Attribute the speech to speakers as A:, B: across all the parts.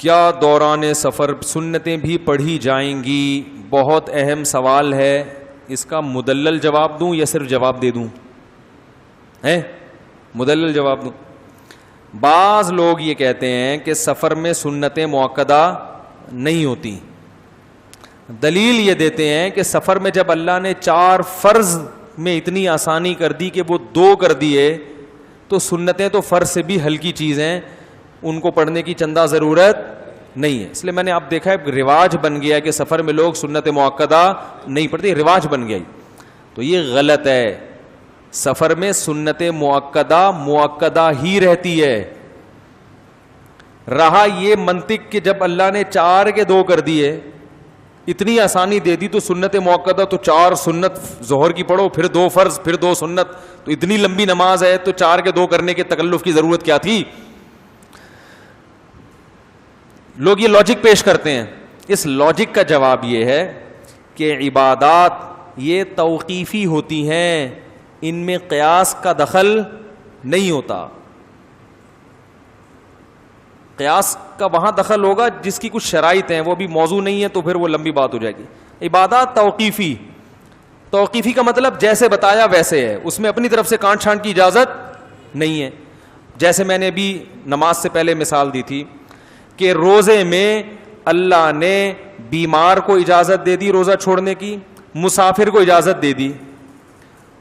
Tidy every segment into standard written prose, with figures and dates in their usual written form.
A: کیا دوران سفر سنتیں بھی پڑھی جائیں گی؟ بہت اہم سوال ہے. اس کا مدلل جواب دوں یا صرف جواب دے دوں؟ مدلل جواب دوں. بعض لوگ یہ کہتے ہیں کہ سفر میں سنتیں مؤکدہ نہیں ہوتی. دلیل یہ دیتے ہیں کہ سفر میں جب اللہ نے 4 فرض میں اتنی آسانی کر دی کہ وہ 2 کر دیے, تو سنتیں تو فرض سے بھی ہلکی چیز ہیں, ان کو پڑھنے کی چندہ ضرورت نہیں ہے. اس لیے میں نے آپ دیکھا ہے رواج بن گیا کہ سفر میں لوگ سنت مؤکدہ نہیں پڑھتے, رواج بن گیا. تو یہ غلط ہے. سفر میں سنت مؤکدہ ہی رہتی ہے. رہا یہ منطق کہ جب اللہ نے 4 کے 2 کر دیے, اتنی آسانی دے دی, تو سنت مؤکدہ تو 4 سنت ظہر کی پڑھو, پھر 2 فرض, پھر 2 سنت, تو اتنی لمبی نماز ہے تو 4 کے 2 کرنے کے تکلف کی ضرورت کیا تھی؟ لوگ یہ لاجک پیش کرتے ہیں. اس لاجک کا جواب یہ ہے کہ عبادات یہ توقیفی ہوتی ہیں, ان میں قیاس کا دخل نہیں ہوتا. قیاس کا وہاں دخل ہوگا جس کی کچھ شرائط ہیں, وہ بھی موضوع نہیں ہے, تو پھر وہ لمبی بات ہو جائے گی. عبادات توقیفی کا مطلب جیسے بتایا ویسے ہے, اس میں اپنی طرف سے کانٹ چھانٹ کی اجازت نہیں ہے. جیسے میں نے ابھی نماز سے پہلے مثال دی تھی کہ روزے میں اللہ نے بیمار کو اجازت دے دی روزہ چھوڑنے کی, مسافر کو اجازت دے دی.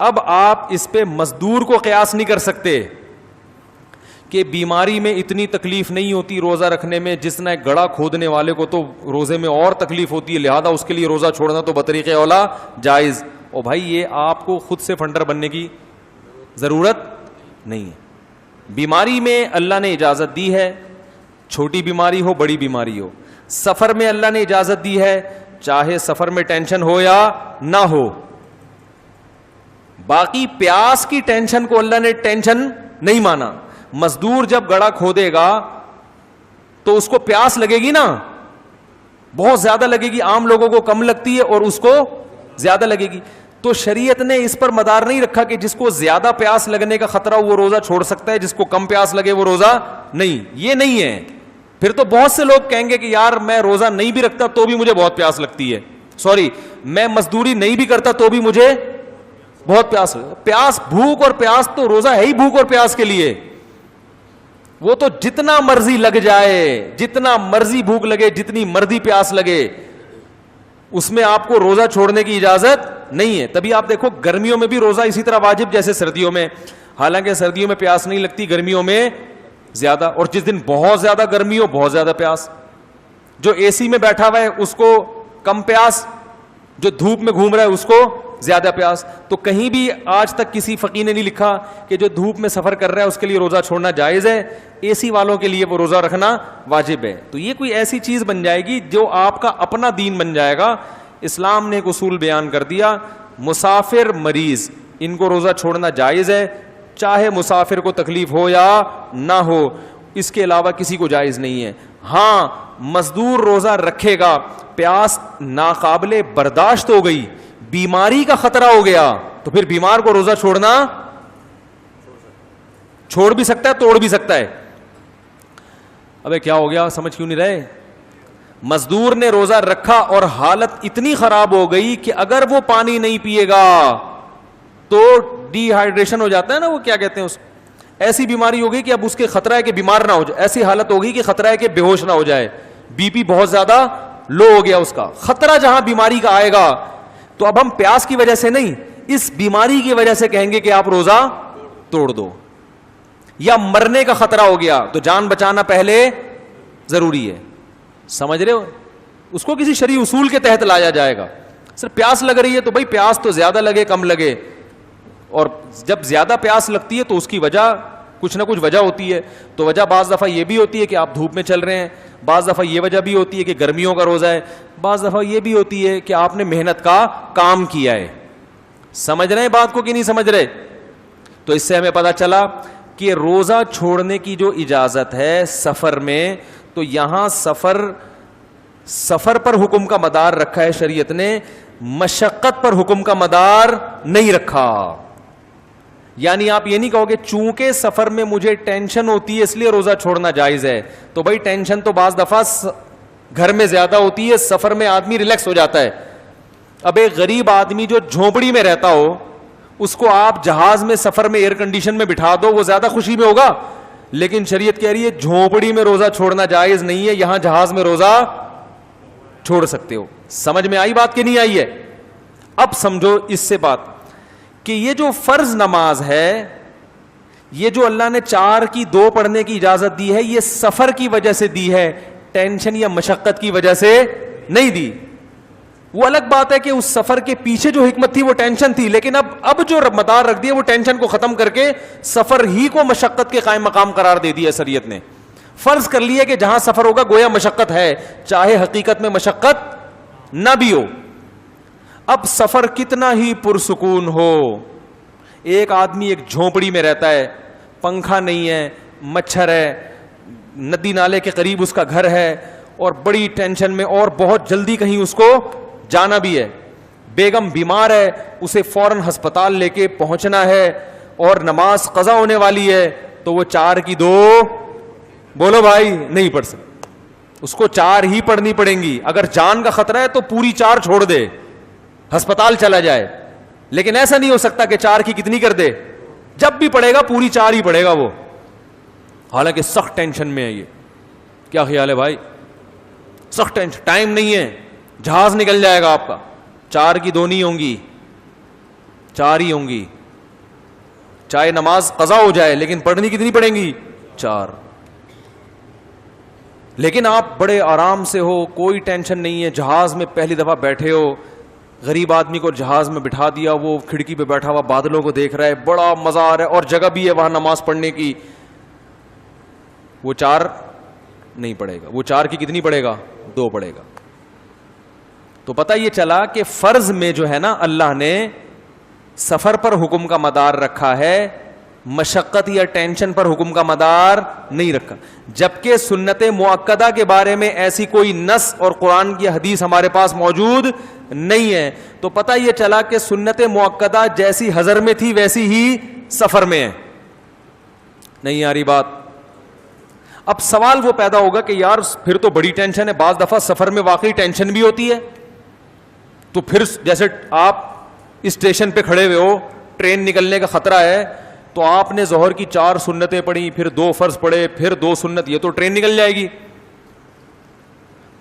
A: اب آپ اس پہ مزدور کو قیاس نہیں کر سکتے کہ بیماری میں اتنی تکلیف نہیں ہوتی روزہ رکھنے میں, جس نے گڑھا کھودنے والے کو تو روزے میں اور تکلیف ہوتی ہے, لہذا اس کے لیے روزہ چھوڑنا تو بطریق اولا جائز. او بھائی, یہ آپ کو خود سے فنڈر بننے کی ضرورت نہیں ہے. بیماری میں اللہ نے اجازت دی ہے, چھوٹی بیماری ہو بڑی بیماری ہو. سفر میں اللہ نے اجازت دی ہے, چاہے سفر میں ٹینشن ہو یا نہ ہو. باقی پیاس کی ٹینشن کو اللہ نے ٹینشن نہیں مانا. مزدور جب گڑھا کھودے گا تو اس کو پیاس لگے گی نا, بہت زیادہ لگے گی. عام لوگوں کو کم لگتی ہے اور اس کو زیادہ لگے گی. تو شریعت نے اس پر مدار نہیں رکھا کہ جس کو زیادہ پیاس لگنے کا خطرہ وہ روزہ چھوڑ سکتا ہے, جس کو کم پیاس لگے وہ روزہ نہیں. یہ نہیں ہے. پھر تو بہت سے لوگ کہیں گے کہ یار میں روزہ نہیں بھی رکھتا تو بھی مجھے بہت پیاس لگتی ہے, میں مزدوری نہیں بھی کرتا تو بھی مجھے بہت پیاس بھوک اور پیاس تو روزہ ہے ہی بھوک اور پیاس کے لیے. وہ تو جتنا مرضی لگ جائے, جتنا مرضی بھوک لگے, جتنی مرضی پیاس لگے, اس میں آپ کو روزہ چھوڑنے کی اجازت نہیں ہے. تبھی آپ دیکھو گرمیوں میں بھی روزہ اسی طرح واجب جیسے سردیوں میں, حالانکہ سردیوں میں پیاس نہیں لگتی, گرمیوں میں زیادہ. اور جس دن بہت زیادہ گرمی ہو بہت زیادہ پیاس. جو اے سی میں بیٹھا ہوا ہے اس کو کم پیاس, جو دھوپ میں گھوم رہا ہے اس کو زیادہ پیاس. تو کہیں بھی آج تک کسی فقیہ نے نہیں لکھا کہ جو دھوپ میں سفر کر رہا ہے اس کے لیے روزہ چھوڑنا جائز ہے, اے سی والوں کے لیے وہ روزہ رکھنا واجب ہے. تو یہ کوئی ایسی چیز بن جائے گی جو آپ کا اپنا دین بن جائے گا. اسلام نے ایک اصول بیان کر دیا, مسافر مریض ان کو روزہ چھوڑنا جائز ہے, چاہے مسافر کو تکلیف ہو یا نہ ہو, اس کے علاوہ کسی کو جائز نہیں ہے. ہاں مزدور روزہ رکھے گا, پیاس ناقابل برداشت ہو گئی, بیماری کا خطرہ ہو گیا, تو پھر بیمار کو روزہ چھوڑنا چھوڑ بھی سکتا ہے, توڑ بھی سکتا ہے. ابے کیا ہو گیا, سمجھ کیوں نہیں رہے؟ مزدور نے روزہ رکھا اور حالت اتنی خراب ہو گئی کہ اگر وہ پانی نہیں پیے گا تو ڈی ہائیڈریشن ہو جاتا ہے نا, وہ کیا کہتے ہیں اس, ایسی بیماری ہو گئی کہ اب اس کے خطرہ ہے کہ بیمار نہ ہو جائے, ایسی حالت ہو گئی کہ خطرہ ہے کہ بے ہوش نہ ہو جائے, بی پی بہت زیادہ لو ہو گیا اس کا. خطرہ جہاں بیماری کا آئے گا تو اب ہم پیاس کی وجہ سے نہیں, اس بیماری کی وجہ سے کہیں گے کہ آپ روزہ توڑ دو. یا مرنے کا خطرہ ہو گیا تو جان بچانا پہلے ضروری ہے. سمجھ رہے ہو؟ اس کو کسی شرعی اصول کے تحت لایا جائے گا. صرف پیاس لگ رہی ہے تو بھائی پیاس تو زیادہ لگے کم لگے, اور جب زیادہ پیاس لگتی ہے تو اس کی وجہ کچھ نہ کچھ وجہ ہوتی ہے. تو وجہ بعض دفعہ یہ بھی ہوتی ہے کہ آپ دھوپ میں چل رہے ہیں, بعض دفعہ یہ وجہ بھی ہوتی ہے کہ گرمیوں کا روزہ ہے, بعض دفعہ یہ بھی ہوتی ہے کہ آپ نے محنت کا کام کیا ہے. سمجھ رہے ہیں بات کو کہ نہیں سمجھ رہے؟ تو اس سے ہمیں پتہ چلا کہ روزہ چھوڑنے کی جو اجازت ہے سفر میں, تو یہاں سفر پر حکم کا مدار رکھا ہے شریعت نے, مشقت پر حکم کا مدار نہیں رکھا. یعنی آپ یہ نہیں کہو گے چونکہ سفر میں مجھے ٹینشن ہوتی ہے اس لیے روزہ چھوڑنا جائز ہے. تو بھائی ٹینشن تو بعض دفعہ گھر میں زیادہ ہوتی ہے, سفر میں آدمی ریلیکس ہو جاتا ہے. اب ایک غریب آدمی جو جھونپڑی میں رہتا ہو, اس کو آپ جہاز میں سفر میں ایئر کنڈیشن میں بٹھا دو, وہ زیادہ خوشی میں ہوگا. لیکن شریعت کہہ رہی ہے جھونپڑی میں روزہ چھوڑنا جائز نہیں ہے, یہاں جہاز میں روزہ چھوڑ سکتے ہو. سمجھ میں آئی بات کہ نہیں آئی ہے؟ اب سمجھو اس سے بات کہ یہ جو فرض نماز ہے, یہ جو اللہ نے 4 کی 2 پڑھنے کی اجازت دی ہے, یہ سفر کی وجہ سے دی ہے, ٹینشن یا مشقت کی وجہ سے نہیں دی. وہ الگ بات ہے کہ اس سفر کے پیچھے جو حکمت تھی وہ ٹینشن تھی, لیکن اب جو مدار رکھ دیا وہ ٹینشن کو ختم کر کے سفر ہی کو مشقت کے قائم مقام قرار دے دیا شریعت نے. فرض کر لیا کہ جہاں سفر ہوگا گویا مشقت ہے, چاہے حقیقت میں مشقت نہ بھی ہو. اب سفر کتنا ہی پرسکون ہو, ایک آدمی ایک جھونپڑی میں رہتا ہے, پنکھا نہیں ہے, مچھر ہے, ندی نالے کے قریب اس کا گھر ہے, اور بڑی ٹینشن میں, اور بہت جلدی کہیں اس کو جانا بھی ہے, بیگم بیمار ہے, اسے فوراً ہسپتال لے کے پہنچنا ہے, اور نماز قضا ہونے والی ہے, تو وہ 4 کی 2 بولو بھائی نہیں پڑھ سکتے, اس کو 4 ہی پڑھنی پڑیں گی. اگر جان کا خطرہ ہے تو پوری 4 چھوڑ دے, ہسپتال چلا جائے. لیکن ایسا نہیں ہو سکتا کہ 4 کی کتنی کر دے, جب بھی پڑھے گا پوری 4 ہی پڑھے گا وہ, حالانکہ سخت ٹینشن میں ہے. یہ کیا خیال ہے بھائی؟ سخت ٹینشن, ٹائم نہیں ہے, جہاز نکل جائے گا آپ کا. 4 کی 2 نہیں ہوں گی, 4 ہی ہوں گی, چاہے نماز قضا ہو جائے, لیکن پڑھنی کتنی پڑیں گی؟ 4. لیکن آپ بڑے آرام سے ہو, کوئی ٹینشن نہیں ہے, جہاز میں پہلی دفعہ بیٹھے ہو, غریب آدمی کو جہاز میں بٹھا دیا, وہ کھڑکی پہ بیٹھا ہوا بادلوں کو دیکھ رہا ہے, بڑا مزہ آ رہا ہے, اور جگہ بھی ہے وہاں نماز پڑھنے کی. وہ 4 نہیں پڑھے گا, وہ 4 کی کتنی پڑھے گا؟ 2 پڑھے گا. تو پتہ یہ چلا کہ فرض میں جو ہے نا اللہ نے سفر پر حکم کا مدار رکھا ہے, مشقت یا ٹینشن پر حکم کا مدار نہیں رکھا. جبکہ سنت مؤکدہ کے بارے میں ایسی کوئی نص اور قرآن کی حدیث ہمارے پاس موجود نہیں ہے. تو پتہ یہ چلا کہ سنت مؤکدہ جیسی حضر میں تھی ویسی ہی سفر میں ہے. نہیں آ رہی بات؟ اب سوال وہ پیدا ہوگا کہ یار پھر تو بڑی ٹینشن ہے, بعض دفعہ سفر میں واقعی ٹینشن بھی ہوتی ہے. تو پھر جیسے آپ اسٹیشن پہ کھڑے ہوئے ہو, ٹرین نکلنے کا خطرہ ہے, تو آپ نے ظہر کی 4 سنتیں پڑھی, پھر 2 فرض پڑھے, پھر 2 سنت, یہ تو ٹرین نکل جائے گی.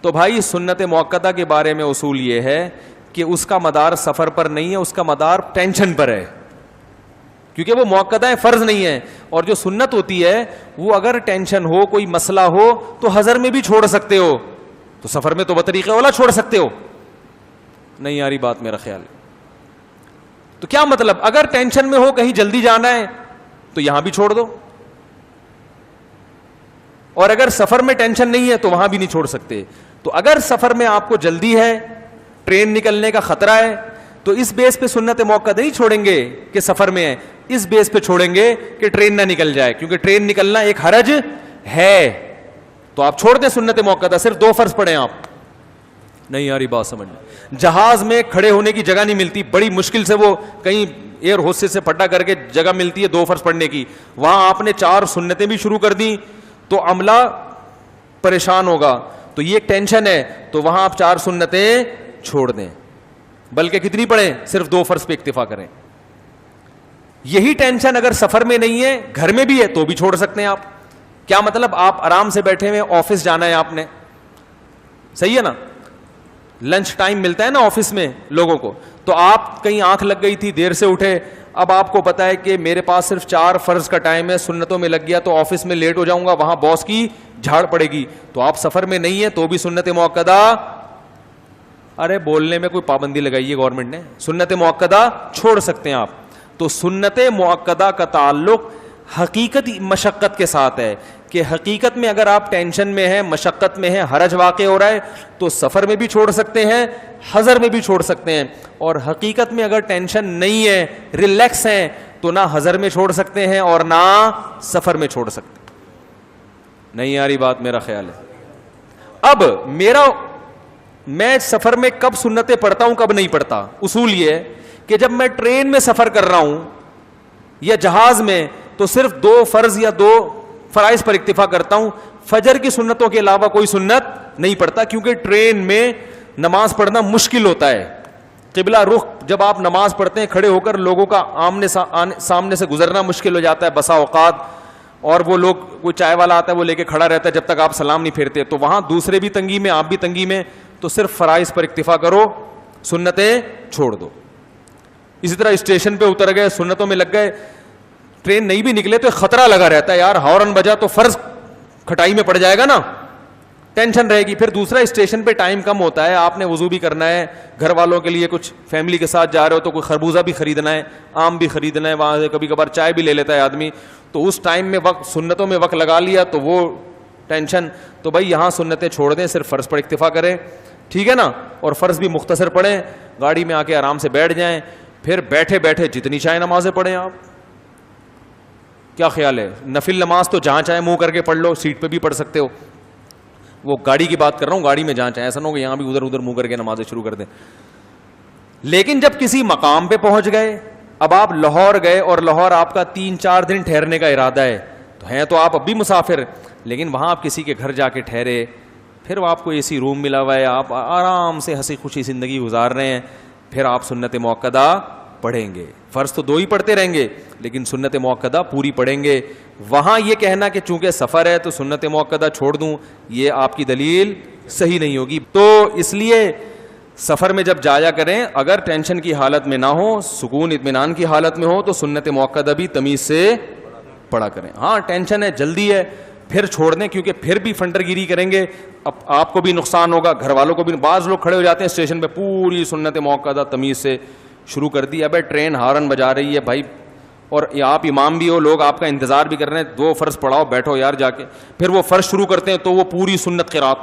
A: تو بھائی سنت مؤکدہ کے بارے میں اصول یہ ہے کہ اس کا مدار سفر پر نہیں ہے, اس کا مدار ٹینشن پر ہے, کیونکہ وہ مؤکدہ ہے, فرض نہیں ہے. اور جو سنت ہوتی ہے وہ اگر ٹینشن ہو, کوئی مسئلہ ہو, تو حضر میں بھی چھوڑ سکتے ہو, تو سفر میں تو بطریقہ اولا چھوڑ سکتے ہو. نہیں آ رہی بات میرا خیال ہے؟ تو کیا مطلب, اگر ٹینشن میں ہو, کہیں جلدی جانا ہے, تو یہاں بھی چھوڑ دو, اور اگر سفر میں ٹینشن نہیں ہے تو وہاں بھی نہیں چھوڑ سکتے. تو اگر سفر میں آپ کو جلدی ہے, ٹرین نکلنے کا خطرہ ہے, تو اس بیس پہ سنت موقع نہیں چھوڑیں گے کہ سفر میں ہے, اس بیس پہ چھوڑیں گے کہ ٹرین نہ نکل جائے, کیونکہ ٹرین نکلنا ایک حرج ہے. تو آپ چھوڑ دیں سنت موقع, صرف 2 فرض پڑھیں آپ. نہیں آ رہی بات سمجھ میں؟ جہاز میں کھڑے ہونے کی جگہ نہیں ملتی, بڑی مشکل سے وہ کہیں ایئر ہوسٹس سے پھٹا کر کے جگہ ملتی ہے 2 فرض پڑھنے کی, وہاں آپ نے 4 سنتیں بھی شروع کر دیں تو عملہ پریشان ہوگا. تو یہ ٹینشن ہے, تو وہاں آپ 4 سنتیں چھوڑ دیں, بلکہ کتنی پڑھیں, صرف 2 فرض پہ اکتفا کریں. یہی ٹینشن اگر سفر میں نہیں ہے, گھر میں بھی ہے, تو بھی چھوڑ سکتے ہیں آپ. کیا مطلب, آپ آرام سے بیٹھے ہوئے, آفس جانا ہے آپ نے, صحیح ہے نا, لنچ ٹائم ملتا ہے نا آفس میں لوگوں کو, تو آپ کہیں آنکھ لگ گئی تھی, دیر سے اٹھے, اب آپ کو پتا ہے کہ میرے پاس صرف 4 فرض کا ٹائم ہے, سنتوں میں لگ گیا تو آفس میں لیٹ ہو جاؤں گا, وہاں باس کی جھاڑ پڑے گی. تو آپ سفر میں نہیں ہے تو بھی سنت موقدہ, ارے بولنے میں کوئی پابندی لگائی ہے گورنمنٹ نے, سنت موقدہ چھوڑ سکتے ہیں آپ. تو سنت موقدہ کا تعلق حقیقت مشقت کے ساتھ ہے, کہ حقیقت میں اگر آپ ٹینشن میں ہیں, مشقت میں ہیں, حرج واقع ہو رہا ہے, تو سفر میں بھی چھوڑ سکتے ہیں, حضر میں بھی چھوڑ سکتے ہیں. اور حقیقت میں اگر ٹینشن نہیں ہے, ریلیکس ہیں, تو نہ حضر میں چھوڑ سکتے ہیں اور نہ سفر میں چھوڑ سکتے. نہیں آ رہی بات میرا خیال ہے؟ اب میں سفر میں کب سنتیں پڑھتا ہوں, کب نہیں پڑھتا, اصول یہ ہے کہ جب میں ٹرین میں سفر کر رہا ہوں یا جہاز میں تو صرف 2 فرض یا 2 فرائض پر اکتفا کرتا ہوں, فجر کی سنتوں کے علاوہ کوئی سنت نہیں پڑھتا, کیونکہ ٹرین میں نماز پڑھنا مشکل ہوتا ہے. قبلہ رخ جب آپ نماز پڑھتے ہیں کھڑے ہو کر, لوگوں کا سامنے سے گزرنا مشکل ہو جاتا ہے بسا اوقات, اور وہ لوگ, کوئی چائے والا آتا ہے وہ لے کے کھڑا رہتا ہے جب تک آپ سلام نہیں پھیرتے, تو وہاں دوسرے بھی تنگی میں, آپ بھی تنگی میں, تو صرف فرائض پر اکتفا کرو, سنتیں چھوڑ دو. اسی طرح اسٹیشن پہ اتر گئے, سنتوں میں لگ گئے, ٹرین نہیں بھی نکلے تو خطرہ لگا رہتا ہے, یار ہارن بجا تو فرض کھٹائی میں پڑ جائے گا نا, ٹینشن رہے گی. پھر دوسرا اسٹیشن پہ ٹائم کم ہوتا ہے, آپ نے وضو بھی کرنا ہے, گھر والوں کے لیے کچھ فیملی کے ساتھ جا رہے ہو تو کوئی خربوزہ بھی خریدنا ہے, آم بھی خریدنا ہے, وہاں سے کبھی کبھار چائے بھی لے لیتا ہے آدمی, تو اس ٹائم میں وقت, سنتوں میں وقت لگا لیا تو وہ ٹینشن. تو بھائی یہاں سنتیں چھوڑ دیں, صرف فرض پر اکتفا کریں, ٹھیک ہے نا, اور فرض بھی مختصر پڑھیں, گاڑی میں آ کے آرام سے بیٹھ جائیں, پھر بیٹھے بیٹھے جتنی چاہے نمازیں پڑھیں. آپ کیا خیال ہے؟ نفل نماز تو جہاں چاہے منہ کر کے پڑھ لو, سیٹ پہ بھی پڑھ سکتے ہو, وہ گاڑی کی بات کر رہا ہوں, گاڑی میں جہاں چاہے, ایسا نہ ہو کہ یہاں بھی ادھر ادھر منہ کر کے نمازیں شروع کر دیں. لیکن جب کسی مقام پہ پہنچ گئے, اب آپ لاہور گئے اور لاہور آپ کا 3-4 دن ٹھہرنے کا ارادہ ہے, تو ہیں تو آپ اب بھی مسافر, لیکن وہاں آپ کسی کے گھر جا کے ٹھہرے, پھر آپ کو اے سی روم ملا ہوا ہے, آپ آرام سے ہنسی خوشی زندگی گزار رہے ہیں, پھر آپ سنت موقدہ پڑھیں گے. فرض تو 2 ہی پڑھتے رہیں گے, لیکن سنت موقدہ پوری پڑھیں گے. وہاں یہ کہنا کہ چونکہ سفر ہے تو سنت موقدہ چھوڑ دوں, یہ آپ کی دلیل صحیح نہیں ہوگی. تو اس لیے سفر میں جب جایا کریں, اگر ٹینشن کی حالت میں نہ ہو, سکون اطمینان کی حالت میں ہو, تو سنت موقدہ بھی تمیز سے پڑھا کریں. ہاں ٹینشن ہے, جلدی ہے, پھر چھوڑ دیں, کیونکہ پھر بھی فنڈر گیری کریں گے, اب آپ کو بھی نقصان ہوگا, گھر والوں کو بھی. بعض لوگ کھڑے ہو جاتے ہیں اسٹیشن پہ, پوری سنت موقدہ تمیز سے شروع کر دی. ابے ٹرین ہارن بجا رہی ہے بھائی, اور آپ امام بھی ہو, لوگ آپ کا انتظار بھی کر رہے ہیں, 2 فرض پڑھاؤ, بیٹھو یار جا کے. پھر وہ فرض شروع کرتے ہیں تو وہ پوری سنت قرات,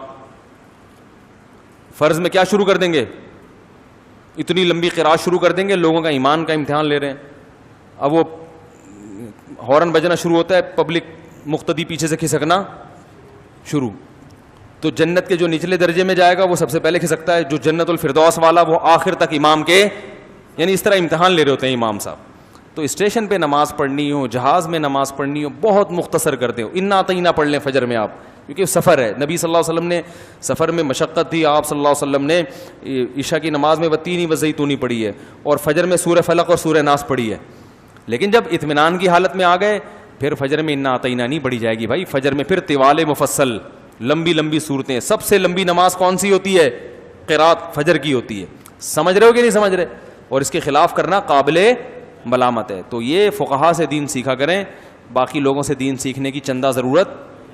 A: فرض میں کیا شروع کر دیں گے, اتنی لمبی قرات شروع کر دیں گے, لوگوں کا ایمان کا امتحان لے رہے ہیں. اب وہ ہارن بجنا شروع ہوتا ہے, پبلک مقتدی پیچھے سے کھسکنا شروع, تو جنت کے جو نچلے درجے میں جائے گا وہ سب سے پہلے کھسکتا ہے, جو جنت الفردوس والا وہ آخر تک امام کے, یعنی اس طرح امتحان لے رہے ہوتے ہیں امام صاحب. تو اسٹیشن پہ نماز پڑھنی ہو, جہاز میں نماز پڑھنی ہو, بہت مختصر کرتے ہو, انا اطعنا پڑھ لیں فجر میں آپ, کیونکہ سفر ہے. نبی صلی اللہ علیہ وسلم نے سفر میں مشقت تھی, آپ صلی اللہ علیہ وسلم نے عشاء کی نماز میں والتین والزیتون پڑھی ہے, اور فجر میں سورہ فلق اور سورہ ناس پڑھی ہے. لیکن جب اطمینان کی حالت میں آ گئے, پھر فجر میں انا اطعنا نہیں پڑھی جائے گی بھائی. فجر میں پھر طوال مفصل, لمبی لمبی صورتیں. سب سے لمبی نماز کون سی ہوتی ہے؟ قرات فجر کی ہوتی ہے. سمجھ رہے ہو کہ نہیں سمجھ رہے؟ اور اس کے خلاف کرنا قابل ملامت ہے. تو یہ فقہا سے دین سیکھا کریں, باقی لوگوں سے دین سیکھنے کی چندہ ضرورت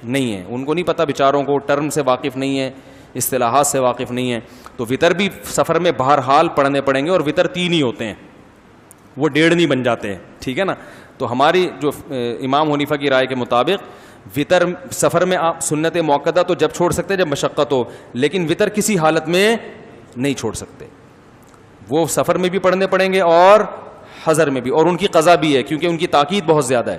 A: نہیں ہے. ان کو نہیں پتہ بیچاروں کو, ٹرم سے واقف نہیں ہے, اصطلاحات سے واقف نہیں ہے. تو وطر بھی سفر میں بہرحال پڑھنے پڑیں گے, اور وطر 3 ہی ہوتے ہیں, وہ 1.5 نہیں بن جاتے ہیں, ٹھیک ہے نا. تو ہماری جو امام حنیفہ کی رائے کے مطابق وطر سفر میں آپ سنت موقدہ تو جب چھوڑ سکتے ہیں جب مشقت ہو, لیکن وطر کسی حالت میں نہیں چھوڑ سکتے. وہ سفر میں بھی پڑھنے پڑیں گے اور حضر میں بھی, اور ان کی قضا بھی ہے, کیونکہ ان کی تاکید بہت زیادہ ہے.